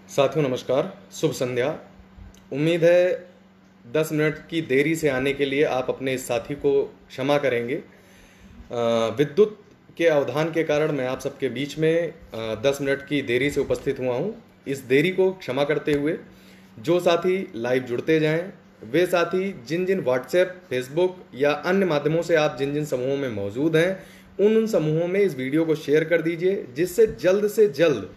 साथियों नमस्कार, शुभ संध्या। उम्मीद है 10 मिनट की देरी से आने के लिए आप अपने इस साथी को क्षमा करेंगे। विद्युत के अवधान के कारण मैं आप सबके बीच में 10 मिनट की देरी से उपस्थित हुआ हूँ। इस देरी को क्षमा करते हुए जो साथी लाइव जुड़ते जाएं, वे साथी जिन जिन व्हाट्सएप, फेसबुक या अन्य माध्यमों से आप जिन जिन समूहों में मौजूद हैं, उन समूहों में इस वीडियो को शेयर कर दीजिए, जिससे जल्द से जल्द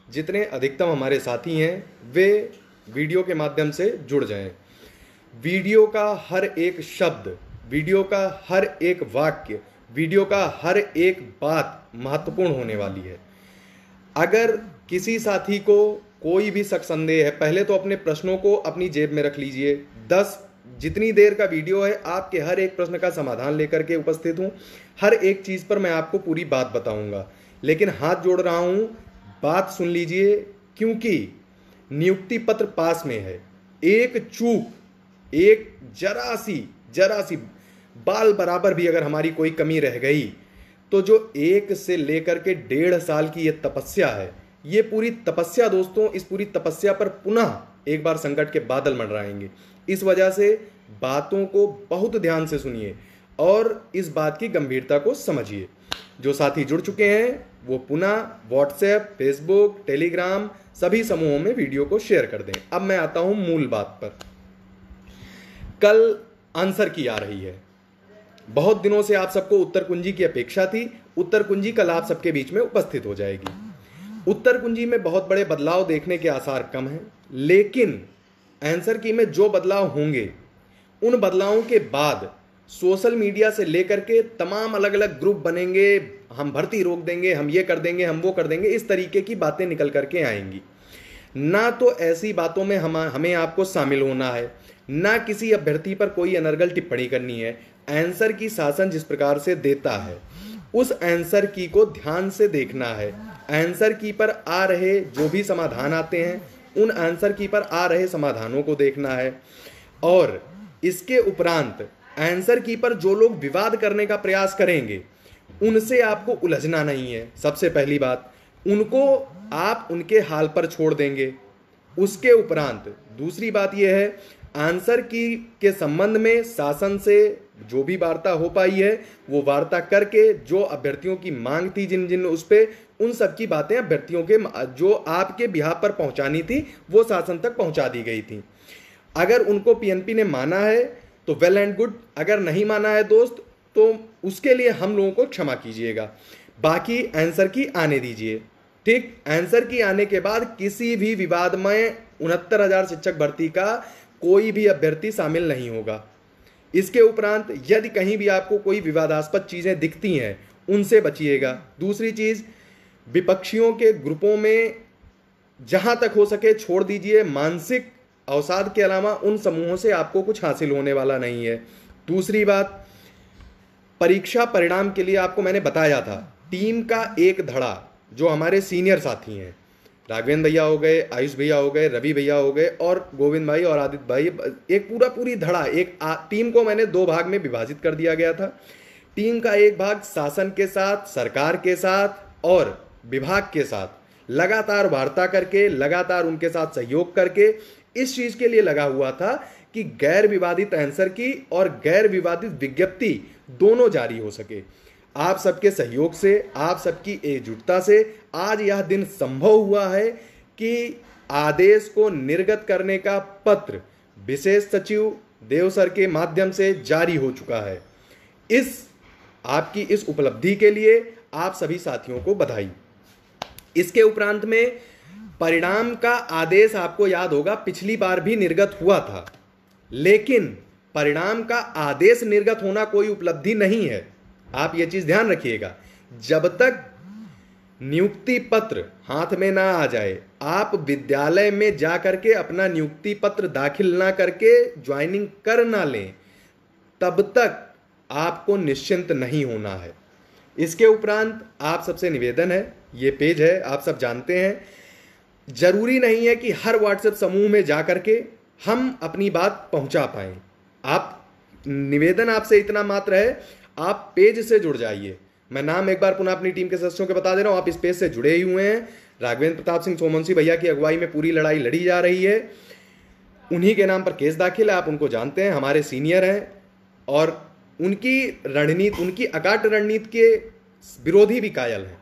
जितने अधिकतम हमारे साथी हैं वे वीडियो के माध्यम से जुड़ जाएं। वीडियो का हर एक शब्द, वीडियो का हर एक वाक्य, वीडियो का हर एक बात महत्वपूर्ण होने वाली है। अगर किसी साथी को कोई भी शक संदेह है, पहले तो अपने प्रश्नों को अपनी जेब में रख लीजिए। 10 जितनी देर का वीडियो है, आपके हर एक प्रश्न का समाधान लेकर के उपस्थित हूं। हर एक चीज पर मैं आपको पूरी बात बताऊंगा, लेकिन हाथ जोड़ रहा हूं, बात सुन लीजिए, क्योंकि नियुक्ति पत्र पास में है। एक चूक, एक जरा सी बाल बराबर भी अगर हमारी कोई कमी रह गई, तो जो 1 से लेकर के 1.5 साल की ये तपस्या है, ये पूरी तपस्या दोस्तों, इस पूरी तपस्या पर पुनः एक बार संकट के बादल मंडराएंगे। इस वजह से बातों को बहुत ध्यान से सुनिए और इस बात की गंभीरता को समझिए। जो साथी जुड़ चुके हैं वो पुनः व्हाट्सएप, फेसबुक, टेलीग्राम सभी समूहों में वीडियो को शेयर कर दें। अब मैं आता हूं मूल बात पर। कल आंसर की आ रही है। बहुत दिनों से आप सबको उत्तर कुंजी की अपेक्षा थी। उत्तर कुंजी कल आप सबके बीच में उपस्थित हो जाएगी। उत्तर कुंजी में बहुत बड़े बदलाव देखने के आसार कम हैं, लेकिन आंसर की में जो बदलाव होंगे, उन बदलावों के बाद सोशल मीडिया से लेकर के तमाम अलग अलग ग्रुप बनेंगे, हम भर्ती रोक देंगे, हम ये कर देंगे, हम वो कर देंगे, इस तरीके की बातें निकल करके आएंगी। ना तो ऐसी बातों में हमें आपको शामिल होना है, ना किसी अभ्यर्थी पर कोई अनर्गल टिप्पणी करनी है। आंसर की शासन जिस प्रकार से देता है, उस आंसर की को ध्यान से देखना है। आंसर की पर आ रहे जो भी समाधान आते हैं, उन आंसर की पर आ रहे समाधानों को देखना है। और इसके उपरांत आंसर की पर जो लोग विवाद करने का प्रयास करेंगे, उनसे आपको उलझना नहीं है। सबसे पहली बात, उनको आप उनके हाल पर छोड़ देंगे। उसके उपरांत दूसरी बात यह है, आंसर की के संबंध में शासन से जो भी वार्ता हो पाई है, वो वार्ता करके जो अभ्यर्थियों की मांग थी, जिन जिन उस पे, उन सब की बातें अभ्यर्थियों के जो आपके बिहाफ पर पहुंचानी थी, वो शासन तक पहुंचा दी गई थी। अगर उनको पीएनपी ने माना है तो वेल एंड गुड, अगर नहीं माना है दोस्त, तो उसके लिए हम लोगों को क्षमा कीजिएगा। बाकी आंसर की आने दीजिए। ठीक, आंसर की आने के बाद किसी भी विवाद में 69,000 शिक्षक भर्ती का कोई भी अभ्यर्थी शामिल नहीं होगा। इसके उपरांत यदि कहीं भी आपको कोई विवादास्पद चीजें दिखती हैं, उनसे बचिएगा। दूसरी चीज, विपक्षियों के ग्रुपों में जहां तक हो सके छोड़ दीजिए। मानसिक अवसाद के अलावा उन समूहों से आपको कुछ हासिल होने वाला नहीं है। दूसरी बात, परीक्षा परिणाम के लिए आपको मैंने बताया था, टीम का एक धड़ा, जो हमारे सीनियर साथी हैं, राघवेंद्र भैया हो गए, आयुष भैया हो गए, रवि भैया हो गए, और गोविंद भाई और आदित्य भाई, एक पूरी धड़ा, एक टीम को मैंने 2 भाग में विभाजित कर दिया गया था। टीम का एक भाग शासन के साथ, सरकार के साथ और विभाग के साथ लगातार वार्ता करके, लगातार उनके साथ सहयोग करके इस चीज के लिए लगा हुआ था कि गैर विवादित आंसर की और गैर विवादित विज्ञप्ति दोनों जारी हो सके। आप सबके सहयोग से, आप सबकी एकजुटता से आज यह दिन संभव हुआ है कि आदेश को निर्गत करने का पत्र विशेष सचिव देव सर के माध्यम से जारी हो चुका है। आपकी इस उपलब्धि के लिए आप सभी साथियों को बधाई। इसके उपरांत में परिणाम का आदेश, आपको याद होगा, पिछली बार भी निर्गत हुआ था, लेकिन परिणाम का आदेश निर्गत होना कोई उपलब्धि नहीं है। आप यह चीज ध्यान रखिएगा। जब तक नियुक्ति पत्र हाथ में ना आ जाए, आप विद्यालय में जाकर के अपना नियुक्ति पत्र दाखिल ना करके ज्वाइनिंग कर ना लें, तब तक आपको निश्चिंत नहीं होना है। इसके उपरांत आप सबसे निवेदन है, ये पेज है, आप सब जानते हैं, जरूरी नहीं है कि हर व्हाट्सएप समूह में जाकर के हम अपनी बात पहुंचा पाएं। आप, निवेदन आपसे इतना मात्र है, आप पेज से जुड़ जाइए। मैं नाम एक बार पुनः अपनी टीम के सदस्यों के बता दे रहा हूं, आप इस पेज से जुड़े ही हुए हैं। राघवेंद्र प्रताप सिंह सोमवंशी भैया की अगुवाई में पूरी लड़ाई लड़ी जा रही है। उन्हीं के नाम पर केस दाखिल है, आप उनको जानते हैं, हमारे सीनियर हैं और उनकी रणनीति, उनकी अकाट रणनीति के विरोधी भी कायल हैं।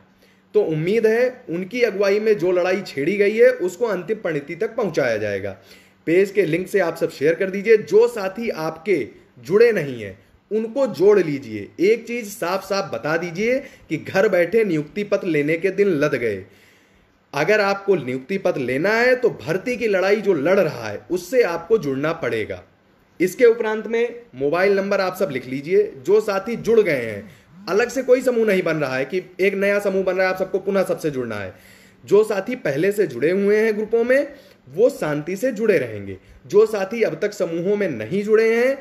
तो उम्मीद है उनकी अगुवाई में जो लड़ाई छेड़ी गई है उसको अंतिम परिणति तक पहुंचाया जाएगा। पेज के लिंक से आप सब शेयर कर दीजिए। जो साथी आपके जुड़े नहीं है उनको जोड़ लीजिए। एक चीज साफ साफ बता दीजिए कि घर बैठे नियुक्ति पत्र लेने के दिन लद गए। अगर आपको नियुक्ति पत्र लेना है तो भर्ती की लड़ाई जो लड़ रहा है उससे आपको जुड़ना पड़ेगा। इसके उपरांत में मोबाइल नंबर आप सब लिख लीजिए। जो साथी जुड़ गए हैं, अलग से कोई समूह नहीं बन रहा है कि एक नया समूह बन रहा है, आप सबको पुनः सबसे जुड़ना है। जो साथी पहले से जुड़े हुए हैं ग्रुपों में वो शांति से जुड़े रहेंगे। जो साथी अब तक समूहों में नहीं जुड़े हैं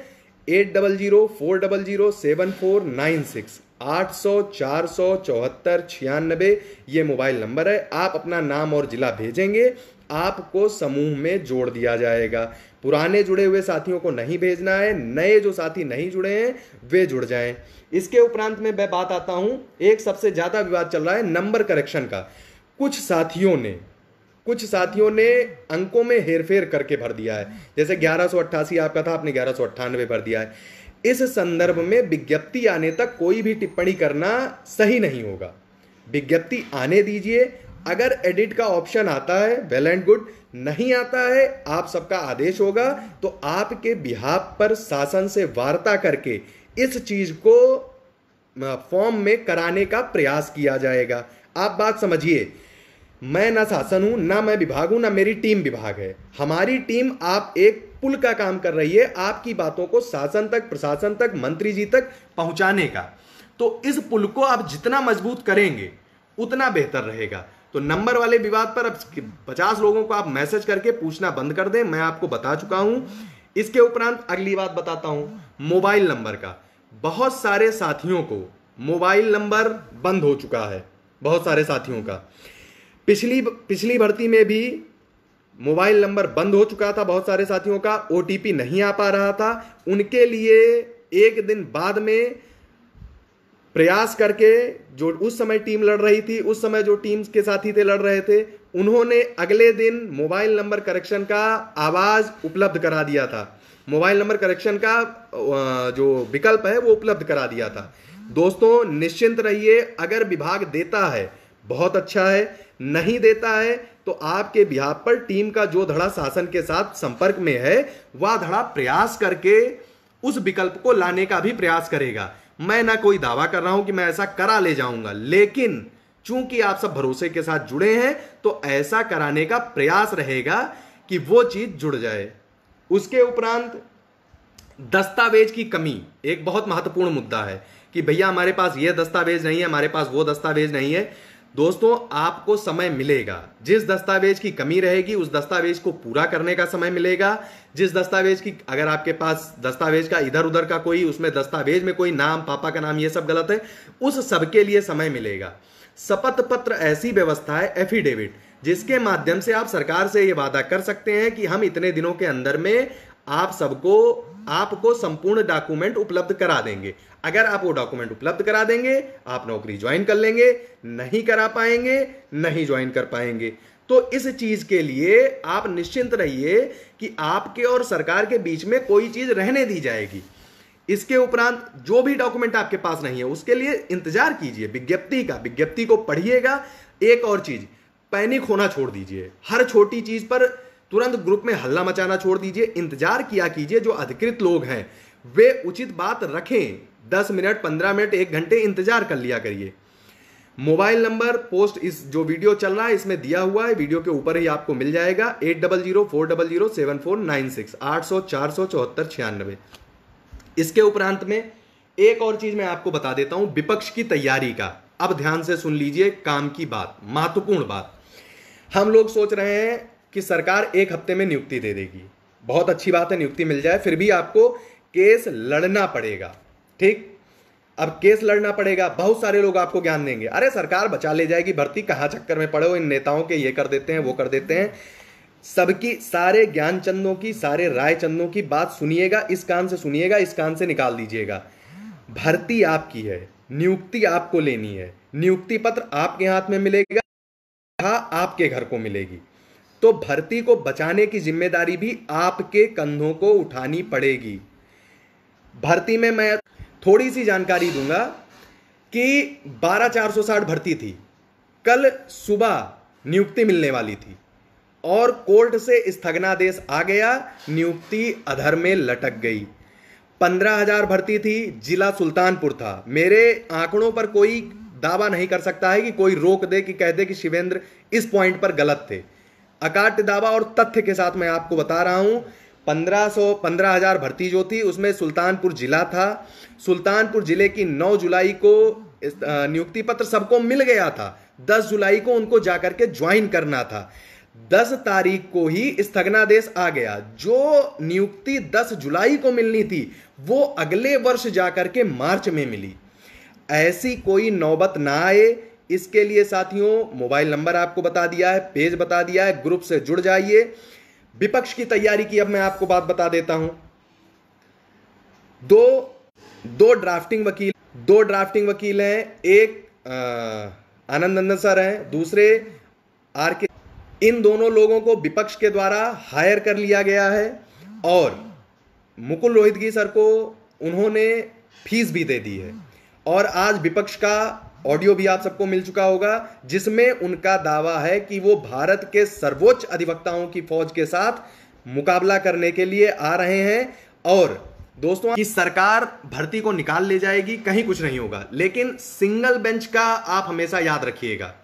8004007496 800-474-96 ये मोबाइल नंबर है। आप अपना नाम और जिला भेजेंगे, आपको समूह में जोड़ दिया जाएगा। पुराने जुड़े हुए साथियों को नहीं भेजना है, नए जो साथी नहीं जुड़े हैं वे जुड़ जाएं। इसके उपरांत में मैं बात आता हूं, एक सबसे ज्यादा विवाद चल रहा है नंबर करेक्शन का। कुछ साथियों ने अंकों में हेरफेर करके भर दिया है। जैसे 1188 आपका था, आपने 1198 भर दिया है। इस संदर्भ में विज्ञप्ति आने तक कोई भी टिप्पणी करना सही नहीं होगा। विज्ञप्ति आने दीजिए। अगर एडिट का ऑप्शन आता है वेल एंड गुड, नहीं आता है आप सबका आदेश होगा तो आपके बिहाफ पर शासन से वार्ता करके इस चीज को फॉर्म में कराने का प्रयास किया जाएगा। आप बात समझिए, मैं ना शासन हूं, ना मैं विभाग हूं, ना मेरी टीम विभाग है। हमारी टीम आप एक पुल का काम कर रही है आपकी बातों को शासन तक, प्रशासन तक, मंत्री जी तक पहुंचाने का। तो इस पुल को आप जितना मजबूत करेंगे उतना बेहतर रहेगा। तो नंबर वाले विवाद पर अब 50 लोगों को आप मैसेज करके पूछना बंद कर दें, मैं आपको बता चुका हूं। इसके उपरांत अगली बात बताता हूं, मोबाइल नंबर का। बहुत सारे साथियों को मोबाइल नंबर बंद हो चुका है, बहुत सारे साथियों का। पिछली भर्ती में भी मोबाइल नंबर बंद हो चुका था बहुत सारे साथियों का, ओटीपी नहीं आ पा रहा था। उनके लिए एक दिन बाद में प्रयास करके, जो उस समय टीम लड़ रही थी, उस समय जो टीम के साथी थे लड़ रहे थे, उन्होंने अगले दिन मोबाइल नंबर करेक्शन का आवाज उपलब्ध करा दिया था। मोबाइल नंबर करेक्शन का जो विकल्प है वो उपलब्ध करा दिया था। दोस्तों निश्चिंत रहिए, अगर विभाग देता है बहुत अच्छा है, नहीं देता है तो आपके बिहाफ पर टीम का जो धड़ा शासन के साथ संपर्क में है वह धड़ा प्रयास करके उस विकल्प को लाने का भी प्रयास करेगा। मैं ना कोई दावा कर रहा हूं कि मैं ऐसा करा ले जाऊंगा, लेकिन चूंकि आप सब भरोसे के साथ जुड़े हैं तो ऐसा कराने का प्रयास रहेगा कि वो चीज जुड़ जाए। उसके उपरांत दस्तावेज की कमी एक बहुत महत्वपूर्ण मुद्दा है कि भैया हमारे पास ये दस्तावेज नहीं है, हमारे पास वो दस्तावेज नहीं है। दोस्तों आपको समय मिलेगा, जिस दस्तावेज की कमी रहेगी उस दस्तावेज को पूरा करने का समय मिलेगा। जिस दस्तावेज की, अगर आपके पास दस्तावेज का इधर उधर का कोई, उसमें दस्तावेज में कोई नाम, पापा का नाम, ये सब गलत है, उस सब के लिए समय मिलेगा। शपथ पत्र ऐसी व्यवस्था है, एफिडेविट, जिसके माध्यम से आप सरकार से यह वादा कर सकते हैं कि हम इतने दिनों के अंदर में आपको संपूर्ण डॉक्यूमेंट उपलब्ध करा देंगे। अगर आप वो डॉक्यूमेंट उपलब्ध करा देंगे आप नौकरी ज्वाइन कर लेंगे, नहीं करा पाएंगे नहीं ज्वाइन कर पाएंगे। तो इस चीज के लिए आप निश्चिंत रहिए कि आपके और सरकार के बीच में कोई चीज रहने दी जाएगी। इसके उपरांत जो भी डॉक्यूमेंट आपके पास नहीं है उसके लिए इंतजार कीजिए विज्ञप्ति का, विज्ञप्ति को पढ़िएगा। एक और चीज, पैनिक होना छोड़ दीजिए, हर छोटी चीज पर तुरंत ग्रुप में हल्ला मचाना छोड़ दीजिए, इंतजार किया कीजिए। जो अधिकृत लोग हैं वे उचित बात रखें, 10 मिनट 15 मिनट 1 घंटे इंतजार कर लिया करिए। मोबाइल नंबर पोस्ट इस जो वीडियो चल रहा है इसमें दिया हुआ है, वीडियो के ऊपर ही आपको मिल जाएगा, 8004007496 800-474-96। इसके उपरांत में एक और चीज मैं आपको बता देता हूं, विपक्ष की तैयारी का। अब ध्यान से सुन लीजिए, काम की बात, महत्वपूर्ण बात। हम लोग सोच रहे हैं कि सरकार 1 हफ्ते में नियुक्ति दे देगी, बहुत अच्छी बात है, नियुक्ति मिल जाए, फिर भी आपको केस लड़ना पड़ेगा। ठीक, अब केस लड़ना पड़ेगा, बहुत सारे लोग आपको ज्ञान देंगे, अरे सरकार बचा ले जाएगी, भर्ती कहां चक्कर में पड़े हो, इन नेताओं के ये कर देते हैं वो कर देते हैं। सबकी, सारे ज्ञान चंदों की, सारे राय चंदों की बात सुनिएगा, इस कान से सुनिएगा, इस कान से निकाल दीजिएगा। भर्ती आपकी है, नियुक्ति आपको लेनी है, नियुक्ति पत्र आपके हाथ में मिलेगा। आपके घर को मिलेगी। तो भर्ती को बचाने की जिम्मेदारी भी आपके कंधों को उठानी पड़ेगी। भर्ती में मैं थोड़ी सी जानकारी दूंगा कि 12,460 भर्ती थी, कल सुबह नियुक्ति मिलने वाली थी और कोर्ट से स्थगनादेश आ गया, नियुक्ति अधर में लटक गई। 15,000 भर्ती थी, जिला सुल्तानपुर था। मेरे आंकड़ों पर कोई दावा नहीं कर सकता है कि कोई रोक दे, कि कह दे कि शिवेंद्र इस पॉइंट पर गलत थे। अकाट्य दावा और तथ्य के साथ मैं आपको बता रहा हूं। 15,000 भर्ती जो थी उसमें सुल्तानपुर जिला था। सुल्तानपुर जिले की 9 जुलाई को नियुक्ति पत्र सबको मिल गया था, 10 जुलाई को उनको जाकर के ज्वाइन करना था। 10 तारीख को ही स्थगनादेश आ गया। जो नियुक्ति 10 जुलाई को मिलनी थी वो अगले वर्ष जाकर के मार्च में मिली। ऐसी कोई नौबत ना आए, इसके लिए साथियों मोबाइल नंबर आपको बता दिया है, पेज बता दिया है, ग्रुप से जुड़ जाइए। विपक्ष की तैयारी की अब मैं आपको बात बता देता हूं। दो ड्राफ्टिंग वकील हैं, एक आनंद नंदन सर हैं, दूसरे आर के। इन दोनों लोगों को विपक्ष के द्वारा हायर कर लिया गया है और मुकुल रोहितगी सर को उन्होंने फीस भी दे दी है। और आज विपक्ष का ऑडियो भी आप सबको मिल चुका होगा, जिसमें उनका दावा है कि वो भारत के सर्वोच्च अधिवक्ताओं की फौज के साथ मुकाबला करने के लिए आ रहे हैं। और दोस्तों, कि सरकार भर्ती को निकाल ले जाएगी, कहीं कुछ नहीं होगा। लेकिन सिंगल बेंच का आप हमेशा याद रखिएगा।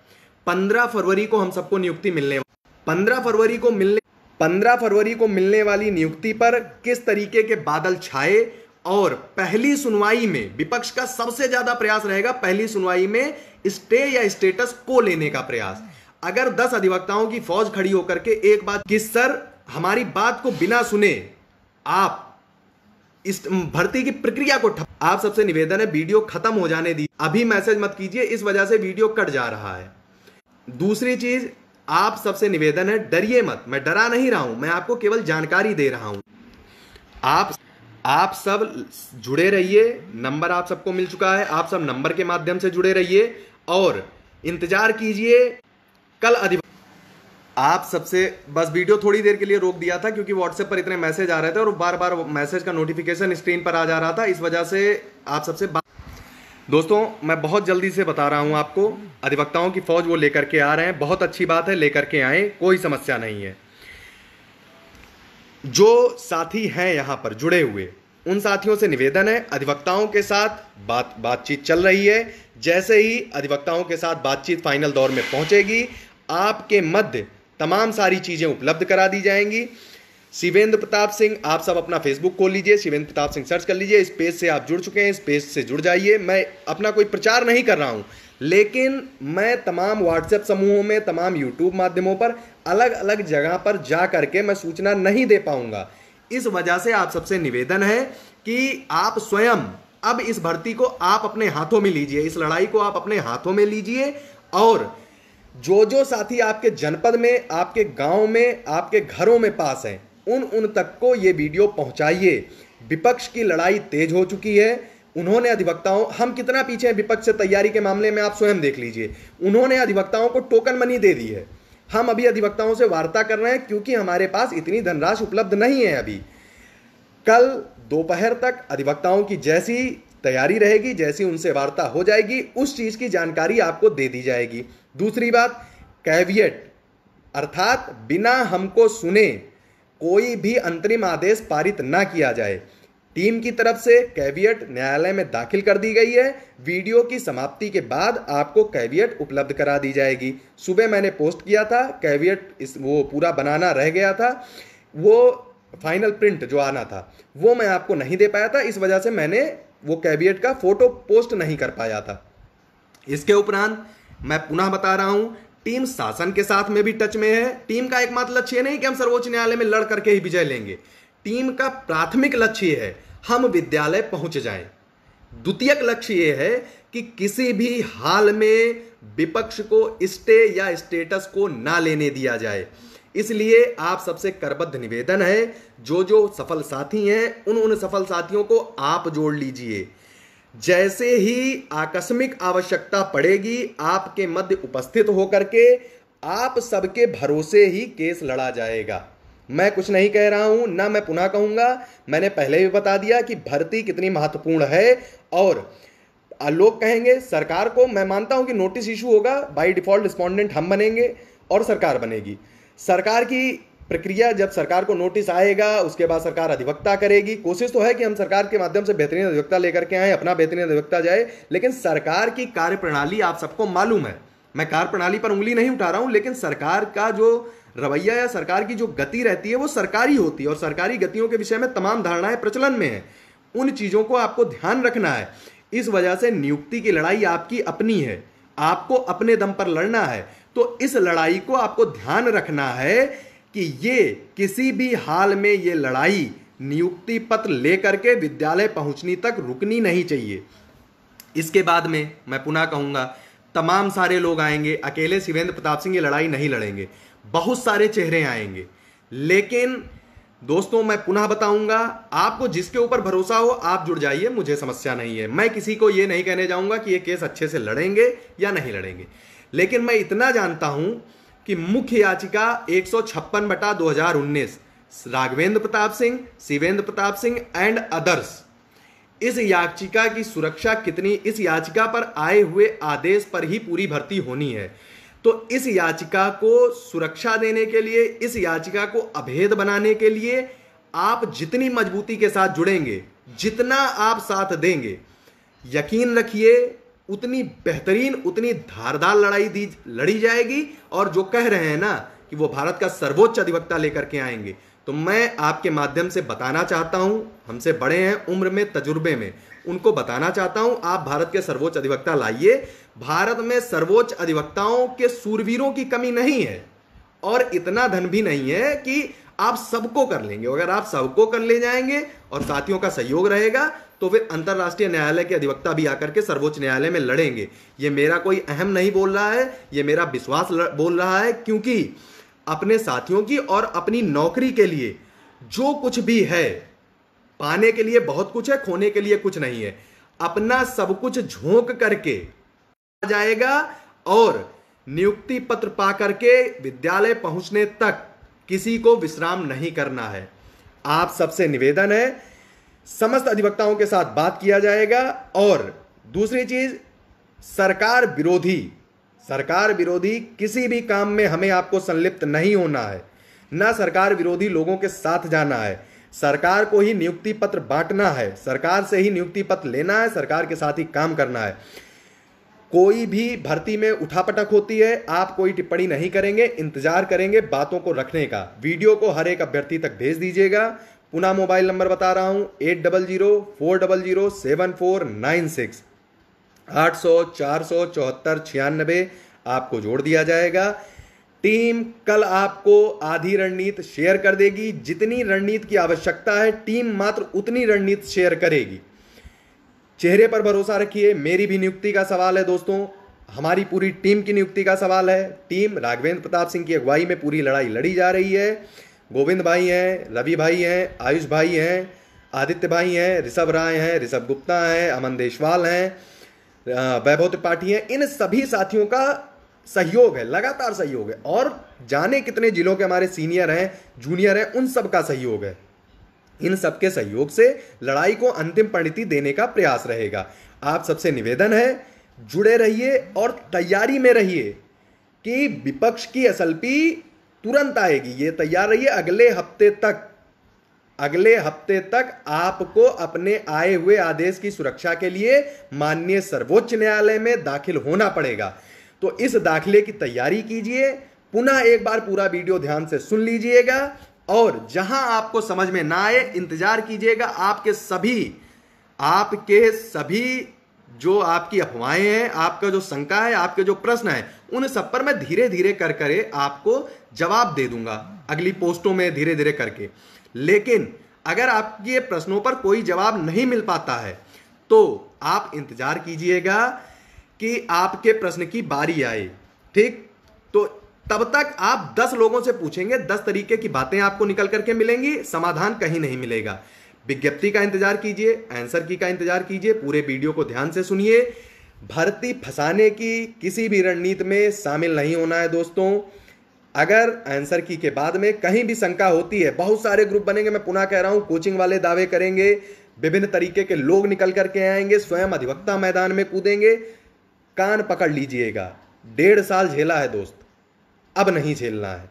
15 फरवरी को हम सबको नियुक्ति मिलने 15 फरवरी को मिलने वाली नियुक्ति पर किस तरीके के बादल छाए। और पहली सुनवाई में विपक्ष का सबसे ज्यादा प्रयास रहेगा, पहली सुनवाई में स्टे या स्टेटस को लेने का प्रयास। अगर 10 अधिवक्ताओं की फौज खड़ी होकर के एक बात कि सर हमारी बात को बिना सुने आप इस भर्ती की प्रक्रिया को आप सबसे निवेदन है वीडियो खत्म हो जाने दी, अभी मैसेज मत कीजिए, इस वजह से वीडियो कट जा रहा है। दूसरी चीज, आप सबसे निवेदन है डरिए मत, मैं डरा नहीं रहा हूं, मैं आपको केवल जानकारी दे रहा हूं। आप सब जुड़े रहिए, नंबर आप सबको मिल चुका है, आप सब नंबर के माध्यम से जुड़े रहिए और इंतजार कीजिए कल आप सबसे बस वीडियो थोड़ी देर के लिए रोक दिया था क्योंकि व्हाट्सएप पर इतने मैसेज आ रहे थे और बार बार मैसेज का नोटिफिकेशन स्क्रीन पर आ जा रहा था, इस वजह से आप सबसे दोस्तों मैं बहुत जल्दी से बता रहा हूं आपको, अधिवक्ताओं की फौज वो लेकर के आ रहे हैं। बहुत अच्छी बात है, लेकर के आए, कोई समस्या नहीं है। जो साथी हैं यहां पर जुड़े हुए, उन साथियों से निवेदन है, अधिवक्ताओं के साथ बातचीत चल रही है। जैसे ही अधिवक्ताओं के साथ बातचीत फाइनल दौर में पहुंचेगी, आपके मध्य तमाम सारी चीजें उपलब्ध करा दी जाएंगी। शिवेंद्र प्रताप सिंह, आप सब अपना फेसबुक खोल लीजिए, शिवेंद्र प्रताप सिंह सर्च कर लीजिए। इस पेज से आप जुड़ चुके हैं, इस पेज से जुड़ जाइए। मैं अपना कोई प्रचार नहीं कर रहा हूं, लेकिन मैं तमाम व्हाट्सएप समूहों में, तमाम यूट्यूब माध्यमों पर, अलग अलग जगह पर जा करके मैं सूचना नहीं दे पाऊंगा। इस वजह से आप सबसे निवेदन है कि आप स्वयं अब इस भर्ती को आप अपने हाथों में लीजिए, इस लड़ाई को आप अपने हाथों में लीजिए। और जो साथी आपके जनपद में, आपके गांव में, आपके घरों में पास हैं, उन तक को ये वीडियो पहुंचाइए। विपक्ष की लड़ाई तेज हो चुकी है। उन्होंने अधिवक्ताओं, हम कितना पीछे हैं विपक्ष से तैयारी के मामले में आप स्वयं देख लीजिए। उन्होंने अधिवक्ताओं को टोकन मनी दे दी है। हम अभी अधिवक्ताओं से वार्ता कर रहे हैं क्योंकि हमारे पास इतनी धनराशि उपलब्ध नहीं है अभी। कल दोपहर तक अधिवक्ताओं की जैसी तैयारी रहेगी, जैसी उनसे वार्ता हो जाएगी, उस चीज की जानकारी आपको दे दी जाएगी। दूसरी बात, कैविएट अर्थात बिना हमको सुने कोई भी अंतरिम आदेश पारित ना किया जाए। टीम की तरफ से कैविएट न्यायालय में दाखिल कर दी गई है। वीडियो की समाप्ति के बाद आपको कैविएट उपलब्ध करा दी जाएगी। सुबह मैंने पोस्ट किया था कैविएट, वो पूरा बनाना रह गया था, वो फाइनल प्रिंट जो आना था वो मैं आपको नहीं दे पाया था, इस वजह से मैंने वो कैविएट का फोटो पोस्ट नहीं कर पाया था। इसके उपरांत मैं पुनः बता रहा हूं, टीम शासन के साथ में भी टच में है। टीम का एकमात्र लक्ष्य नहीं कि हम सर्वोच्च न्यायालय में लड़ करके ही विजय लेंगे। टीम का प्राथमिक लक्ष्य है हम विद्यालय पहुंच जाएं। द्वितीयक लक्ष्य यह है कि किसी भी हाल में विपक्ष को स्टे या स्टेटस को ना लेने दिया जाए। इसलिए आप सबसे करबद्ध निवेदन है, जो सफल साथी हैं उन सफल साथियों को आप जोड़ लीजिए। जैसे ही आकस्मिक आवश्यकता पड़ेगी, आपके मध्य उपस्थित होकर के आप सबके भरोसे ही केस लड़ा जाएगा। मैं कुछ नहीं कह रहा हूं, ना मैं पुनः कहूंगा। मैंने पहले भी बता दिया कि भर्ती कितनी महत्वपूर्ण है। और लोग कहेंगे सरकार को, मैं मानता हूं कि नोटिस इशू होगा, बाय डिफॉल्ट रिस्पोंडेंट हम बनेंगे और सरकार बनेगी। सरकार की प्रक्रिया, जब सरकार को नोटिस आएगा उसके बाद सरकार अधिवक्ता करेगी। कोशिश तो है कि हम सरकार के माध्यम से बेहतरीन अधिवक्ता लेकर के आए, अपना बेहतरीन अधिवक्ता जाए, लेकिन सरकार की कार्यप्रणाली आप सबको मालूम है। मैं कार्यप्रणाली पर उंगली नहीं उठा रहा हूं, लेकिन सरकार का जो रवैया या सरकार की जो गति रहती है वो सरकारी होती है, और सरकारी गतियों के विषय में तमाम धारणाएं प्रचलन में है। उन चीजों को आपको ध्यान रखना है। इस वजह से नियुक्ति की लड़ाई आपकी अपनी है, आपको अपने दम पर लड़ना है। तो इस लड़ाई को आपको ध्यान रखना है कि ये किसी भी हाल में ये लड़ाई नियुक्ति पत्र लेकर के विद्यालय पहुंचने तक रुकनी नहीं चाहिए। इसके बाद में मैं पुनः कहूंगा, तमाम सारे लोग आएंगे, अकेले शिवेंद्र प्रताप सिंह ये लड़ाई नहीं लड़ेंगे, बहुत सारे चेहरे आएंगे। लेकिन दोस्तों मैं पुनः बताऊंगा, आपको जिसके ऊपर भरोसा हो आप जुड़ जाइए, मुझे समस्या नहीं है। मैं किसी को ये नहीं कहने जाऊंगा कि ये केस अच्छे से लड़ेंगे या नहीं लड़ेंगे, लेकिन मैं इतना जानता हूं कि मुख्य याचिका 156/2019 राघवेंद्र प्रताप सिंह, शिवेंद्र प्रताप सिंह एंड अदर्स, इस याचिका की सुरक्षा कितनी, इस याचिका पर आए हुए आदेश पर ही पूरी भर्ती होनी है। तो इस याचिका को सुरक्षा देने के लिए, इस याचिका को अभेद बनाने के लिए आप जितनी मजबूती के साथ जुड़ेंगे, जितना आप साथ देंगे, यकीन रखिए उतनी बेहतरीन, उतनी धारदार लड़ाई लड़ी जाएगी। और जो कह रहे हैं ना कि वो भारत का सर्वोच्च अधिवक्ता लेकर के आएंगे, तो मैं आपके माध्यम से बताना चाहता हूं, हमसे बड़े हैं उम्र में, तजुर्बे में, उनको बताना चाहता हूं आप भारत के सर्वोच्च अधिवक्ता लाइए। भारत में सर्वोच्च अधिवक्ताओं के सूरवीरों की कमी नहीं है, और इतना धन भी नहीं है कि आप सबको कर लेंगे। अगर आप सबको कर ले जाएंगे और साथियों का सहयोग रहेगा तो फिर अंतरराष्ट्रीय न्यायालय के अधिवक्ता भी आकर के सर्वोच्च न्यायालय में लड़ेंगे। ये मेरा कोई अहम नहीं बोल रहा है, ये मेरा विश्वास बोल रहा है, क्योंकि अपने साथियों की और अपनी नौकरी के लिए जो कुछ भी है, पाने के लिए बहुत कुछ है, खोने के लिए कुछ नहीं है। अपना सब कुछ झोंक करके जाएगा और नियुक्ति पत्र पा करके विद्यालय पहुंचने तक किसी को विश्राम नहीं करना है। आप सबसे निवेदन है, समस्त अधिवक्ताओं के साथ बात किया जाएगा। और दूसरी चीज, सरकार विरोधी किसी भी काम में हमें आपको संलिप्त नहीं होना है, ना सरकार विरोधी लोगों के साथ जाना है। सरकार को ही नियुक्ति पत्र बांटना है, सरकार से ही नियुक्ति पत्र लेना है, सरकार के साथ ही काम करना है। कोई भी भर्ती में उठापटक होती है, आप कोई टिप्पणी नहीं करेंगे, इंतजार करेंगे बातों को रखने का। वीडियो को हर एक अभ्यर्थी तक भेज दीजिएगा। पुनः मोबाइल नंबर बता रहा हूं, 8004007496, 800-474-96 आपको जोड़ दिया जाएगा। टीम कल आपको आधी रणनीति शेयर कर देगी। जितनी रणनीति की आवश्यकता है टीम मात्र उतनी रणनीति शेयर करेगी। चेहरे पर भरोसा रखिए। मेरी भी नियुक्ति का सवाल है दोस्तों, हमारी पूरी टीम की नियुक्ति का सवाल है। टीम राघवेंद्र प्रताप सिंह की अगुवाई में पूरी लड़ाई लड़ी जा रही है। गोविंद भाई हैं, रवि भाई हैं, आयुष भाई हैं, आदित्य भाई हैं, ऋषभ राय हैं, ऋषभ गुप्ता हैं, अमन देशवाल हैं, वैभव त्रिपाठी हैं। इन सभी साथियों का सहयोग है, लगातार सहयोग है। और जाने कितने जिलों के हमारे सीनियर हैं, जूनियर हैं, उन सब का सहयोग है। इन सबके सहयोग से लड़ाई को अंतिम परिणति देने का प्रयास रहेगा। आप सबसे निवेदन है, जुड़े रहिए और तैयारी में रहिए कि विपक्ष की एसएलपी तुरंत आएगी। ये तैयार रहिए। अगले हफ्ते तक आपको अपने आए हुए आदेश की सुरक्षा के लिए माननीय सर्वोच्च न्यायालय में दाखिल होना पड़ेगा। तो इस दाखिले की तैयारी कीजिए। पुनः एक बार पूरा वीडियो ध्यान से सुन लीजिएगा, और जहां आपको समझ में ना आए इंतजार कीजिएगा। आपके सभी जो आपकी अफवाहें हैं, आपका जो शंका है, आपके जो प्रश्न है, उन सब पर मैं धीरे धीरे कर आपको जवाब दे दूंगा अगली पोस्टों में, धीरे धीरे करके। लेकिन अगर आपके प्रश्नों पर कोई जवाब नहीं मिल पाता है तो आप इंतजार कीजिएगा कि आपके प्रश्न की बारी आए। ठीक, तो तब तक आप 10 लोगों से पूछेंगे, 10 तरीके की बातें आपको निकल करके मिलेंगी, समाधान कहीं नहीं मिलेगा। विज्ञप्ति का इंतजार कीजिए, आंसर की का इंतजार कीजिए। पूरे वीडियो को ध्यान से सुनिए। भर्ती फंसाने की किसी भी रणनीति में शामिल नहीं होना है दोस्तों। अगर आंसर की के बाद में कहीं भी शंका होती है, बहुत सारे ग्रुप बनेंगे, मैं पुनः कह रहा हूं, कोचिंग वाले दावे करेंगे, विभिन्न तरीके के लोग निकल करके आएंगे, स्वयं अधिवक्ता मैदान में कूदेंगे। कान पकड़ लीजिएगा, 1.5 साल झेला है दोस्त, अब नहीं झेलना है।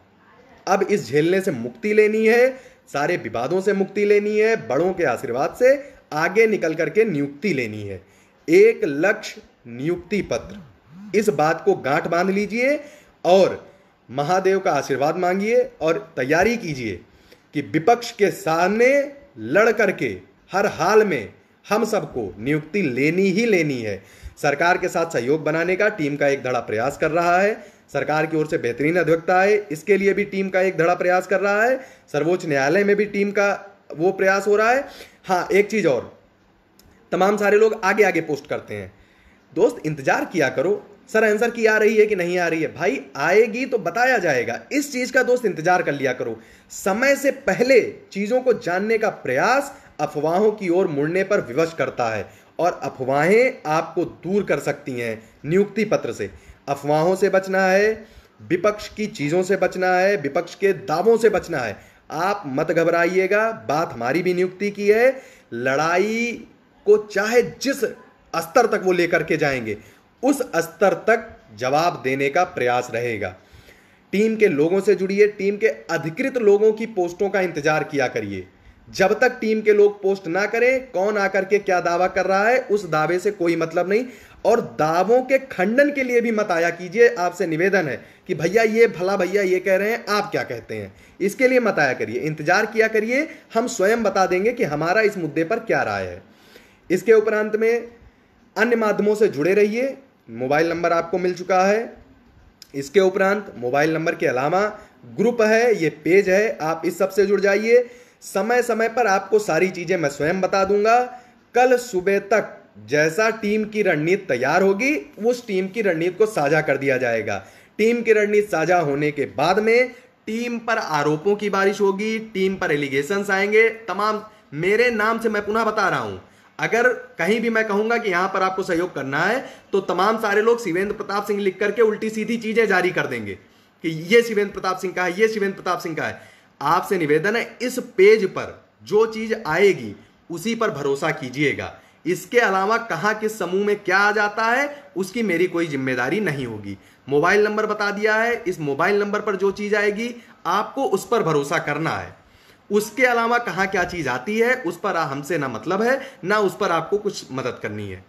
अब इस झेलने से मुक्ति लेनी है, सारे विवादों से मुक्ति लेनी है, बड़ों के आशीर्वाद से आगे निकल करके नियुक्ति लेनी है। एक लक्ष्य, नियुक्ति पत्र, इस बात को गांठ बांध लीजिए और महादेव का आशीर्वाद मांगिए और तैयारी कीजिए कि विपक्ष के सामने लड़ करके हर हाल में हम सबको नियुक्ति लेनी ही लेनी है। सरकार के साथ सहयोग बनाने का टीम का एक धड़ा प्रयास कर रहा है। सरकार की ओर से बेहतरीन अधिवक्ता है, इसके लिए भी टीम का एक धड़ा प्रयास कर रहा है। सर्वोच्च न्यायालय में भी टीम का वो प्रयास हो रहा है। हाँ, एक चीज और, तमाम सारे लोग आगे आगे पोस्ट करते हैं, दोस्त इंतजार किया करो, सर आंसर की आ रही है कि नहीं आ रही है। भाई आएगी तो बताया जाएगा, इस चीज का दोस्त इंतजार कर लिया करो। समय से पहले चीजों को जानने का प्रयास अफवाहों की ओर मुड़ने पर विवश करता है, और अफवाहें आपको दूर कर सकती हैं नियुक्ति पत्र से। अफवाहों से बचना है, विपक्ष की चीजों से बचना है, विपक्ष के दावों से बचना है। आप मत घबराइएगा, बात हमारी भी नियुक्ति की है। लड़ाई को चाहे जिस स्तर तक वो लेकर के जाएंगे, उस स्तर तक जवाब देने का प्रयास रहेगा। टीम के लोगों से जुड़िए, टीम के अधिकृत लोगों की पोस्टों का इंतजार किया करिए। जब तक टीम के लोग पोस्ट ना करें, कौन आकर के क्या दावा कर रहा है, उस दावे से कोई मतलब नहीं। और दावों के खंडन के लिए भी मत आया कीजिए। आपसे निवेदन है कि भैया ये भला भैया ये कह रहे हैं, आप क्या कहते हैं, इसके लिए मत आया करिए। इंतजार किया करिए, हम स्वयं बता देंगे कि हमारा इस मुद्दे पर क्या राय है। इसके उपरांत में अन्य माध्यमों से जुड़े रहिए। मोबाइल नंबर आपको मिल चुका है। इसके उपरांत मोबाइल नंबर के अलावा ग्रुप है, ये पेज है, आप इस सब से जुड़ जाइए। समय समय पर आपको सारी चीजें मैं स्वयं बता दूंगा। कल सुबह तक जैसा टीम की रणनीति तैयार होगी, उस टीम की रणनीति को साझा कर दिया जाएगा। टीम की रणनीति साझा होने के बाद में टीम पर आरोपों की बारिश होगी, टीम पर एलिगेशंस आएंगे तमाम। मेरे नाम से मैं पुनः बता रहा हूं, अगर कहीं भी मैं कहूंगा कि यहां पर आपको सहयोग करना है, तो तमाम सारे लोग शिवेंद्र प्रताप सिंह लिख करके उल्टी सीधी चीजें जारी कर देंगे कि ये शिवेंद्र प्रताप सिंह का है, ये शिवेंद्र प्रताप सिंह का है। आपसे निवेदन है, इस पेज पर जो चीज आएगी उसी पर भरोसा कीजिएगा। इसके अलावा कहां किस समूह में क्या आ जाता है, उसकी मेरी कोई जिम्मेदारी नहीं होगी। मोबाइल नंबर बता दिया है, इस मोबाइल नंबर पर जो चीज आएगी आपको उस पर भरोसा करना है। उसके अलावा कहां क्या चीज आती है उस पर हमसे ना मतलब है, ना उस पर आपको कुछ मदद करनी है।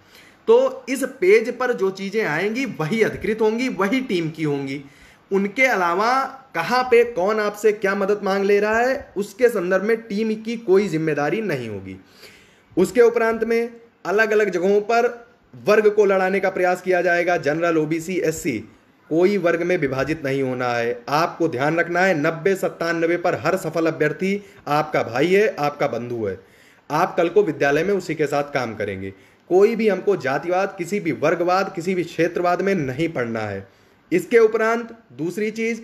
तो इस पेज पर जो चीजें आएंगी वही अधिकृत होंगी, वही टीम की होंगी। उनके अलावा कहां पे कौन आपसे क्या मदद मांग ले रहा है, उसके संदर्भ में टीम की कोई जिम्मेदारी नहीं होगी। उसके उपरांत में अलग अलग जगहों पर वर्ग को लड़ाने का प्रयास किया जाएगा। जनरल, ओबीसी, एससी, कोई वर्ग में विभाजित नहीं होना है। आपको ध्यान रखना है, 90-97 पर हर सफल अभ्यर्थी आपका भाई है, आपका बंधु है। आप कल को विद्यालय में उसी के साथ काम करेंगे। कोई भी हमको जातिवाद, किसी भी वर्गवाद, किसी भी क्षेत्रवाद में नहीं पड़ना है। इसके उपरांत दूसरी चीज,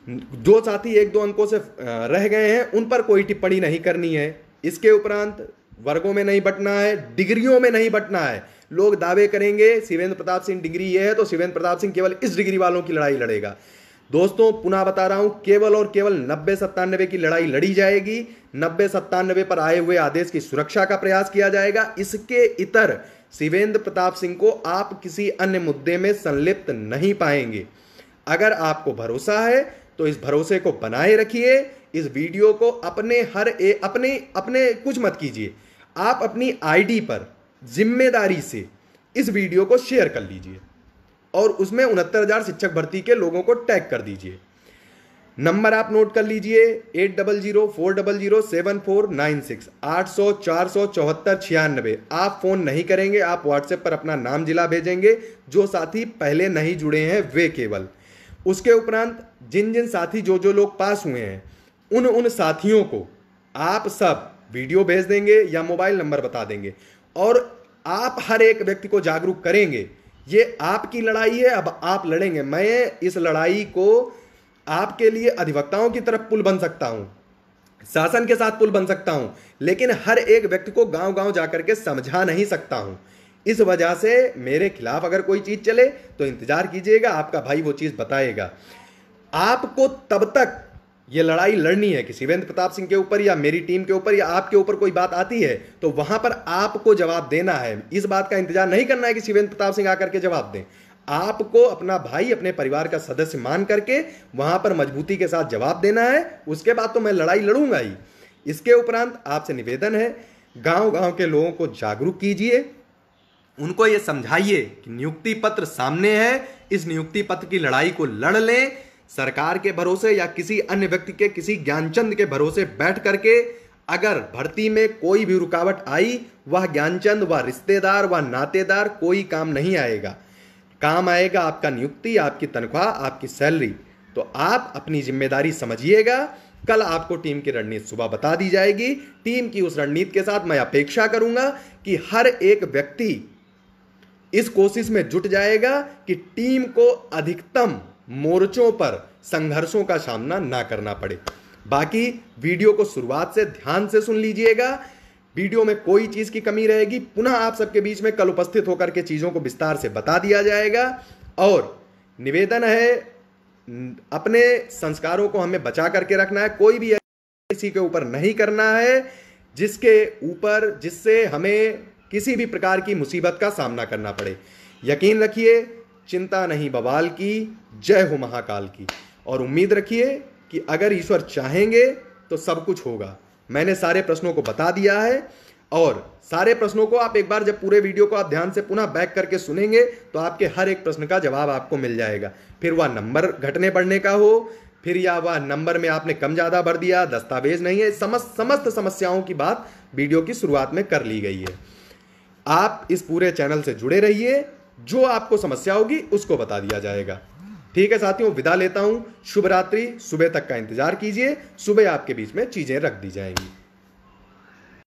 जो साथी 1-2 अंकों से रह गए हैं उन पर कोई टिप्पणी नहीं करनी है। इसके उपरांत वर्गों में नहीं बंटना है, डिग्रियों में नहीं बंटना है। लोग दावे करेंगे शिवेंद्र प्रताप सिंह डिग्री ये है तो शिवेंद्र प्रताप सिंह केवल इस डिग्री वालों की लड़ाई लड़ेगा। दोस्तों पुनः बता रहा हूं, केवल और केवल 90-97 की लड़ाई लड़ी जाएगी। 90-97 पर आए हुए आदेश की सुरक्षा का प्रयास किया जाएगा। इसके इतर शिवेंद्र प्रताप सिंह को आप किसी अन्य मुद्दे में संलिप्त नहीं पाएंगे। अगर आपको भरोसा है तो इस भरोसे को बनाए रखिए। इस वीडियो को अपने कुछ मत कीजिए, आप अपनी आईडी पर जिम्मेदारी से इस वीडियो को शेयर कर लीजिए और उसमें 69,000 शिक्षक भर्ती के लोगों को टैग कर दीजिए। नंबर आप नोट कर लीजिए, 8004007496, 800-474-96। आप फोन नहीं करेंगे, आप व्हाट्सएप पर अपना नाम जिला भेजेंगे। जो साथी पहले नहीं जुड़े हैं वे केवल। उसके उपरांत जिन जिन साथी जो लोग पास हुए हैं उन साथियों को आप सब वीडियो भेज देंगे या मोबाइल नंबर बता देंगे और आप हर एक व्यक्ति को जागरूक करेंगे। ये आपकी लड़ाई है, अब आप लड़ेंगे। मैं इस लड़ाई को आपके लिए अधिवक्ताओं की तरफ पुल बन सकता हूं, शासन के साथ पुल बन सकता हूं, लेकिन हर एक व्यक्ति को गांव गांव जाकर के समझा नहीं सकता हूं। इस वजह से मेरे खिलाफ अगर कोई चीज चले तो इंतजार कीजिएगा, आपका भाई वो चीज बताएगा। आपको तब तक ये लड़ाई लड़नी है कि शिवेंद्र प्रताप सिंह के ऊपर या मेरी टीम के ऊपर या आपके ऊपर कोई बात आती है तो वहां पर आपको जवाब देना है। इस बात का इंतजार नहीं करना है कि शिवेंद्र प्रताप सिंह आकर के जवाब दें। आपको अपना भाई, अपने परिवार का सदस्य मान करके वहां पर मजबूती के साथ जवाब देना है। उसके बाद तो मैं लड़ाई लड़ूंगा ही। इसके उपरांत आपसे निवेदन है, गांव गांव के लोगों को जागरूक कीजिए, उनको यह समझाइए कि नियुक्ति पत्र सामने है, इस नियुक्ति पत्र की लड़ाई को लड़ लें। सरकार के भरोसे या किसी अन्य व्यक्ति के, किसी ज्ञानचंद के भरोसे बैठ करके अगर भर्ती में कोई भी रुकावट आई, वह ज्ञानचंद, वह रिश्तेदार, वह नातेदार कोई काम नहीं आएगा। काम आएगा आपका नियुक्ति, आपकी तनख्वाह, आपकी सैलरी। तो आप अपनी जिम्मेदारी समझिएगा। कल आपको टीम की रणनीति सुबह बता दी जाएगी। टीम की उस रणनीति के साथ मैं अपेक्षा करूंगा कि हर एक व्यक्ति इस कोशिश में जुट जाएगा कि टीम को अधिकतम मोर्चों पर संघर्षों का सामना ना करना पड़े। बाकी वीडियो को शुरुआत से ध्यान से सुन लीजिएगा। वीडियो में कोई चीज की कमी रहेगी पुनः आप सबके बीच में कल उपस्थित होकर के चीजों को विस्तार से बता दिया जाएगा। और निवेदन है, अपने संस्कारों को हमें बचा करके रखना है। कोई भी किसी के ऊपर नहीं करना है जिससे हमें किसी भी प्रकार की मुसीबत का सामना करना पड़े। यकीन रखिए, चिंता नहीं बवाल की, जय हो महाकाल की। और उम्मीद रखिए कि अगर ईश्वर चाहेंगे तो सब कुछ होगा। मैंने सारे प्रश्नों को बता दिया है और सारे प्रश्नों को आप एक बार जब पूरे वीडियो को आप ध्यान से पुनः बैक करके सुनेंगे तो आपके हर एक प्रश्न का जवाब आपको मिल जाएगा। फिर वह नंबर घटने बढ़ने का हो, फिर या वह नंबर में आपने कम ज्यादा भर दिया, दस्तावेज नहीं है, समस्त समस्याओं की बात वीडियो की शुरुआत में कर ली गई है। आप इस पूरे चैनल से जुड़े रहिए, जो आपको समस्या होगी उसको बता दिया जाएगा। ठीक है साथियों, विदा लेता हूं। शुभ रात्रि। सुबह तक का इंतजार कीजिए, सुबह आपके बीच में चीजें रख दी जाएंगी।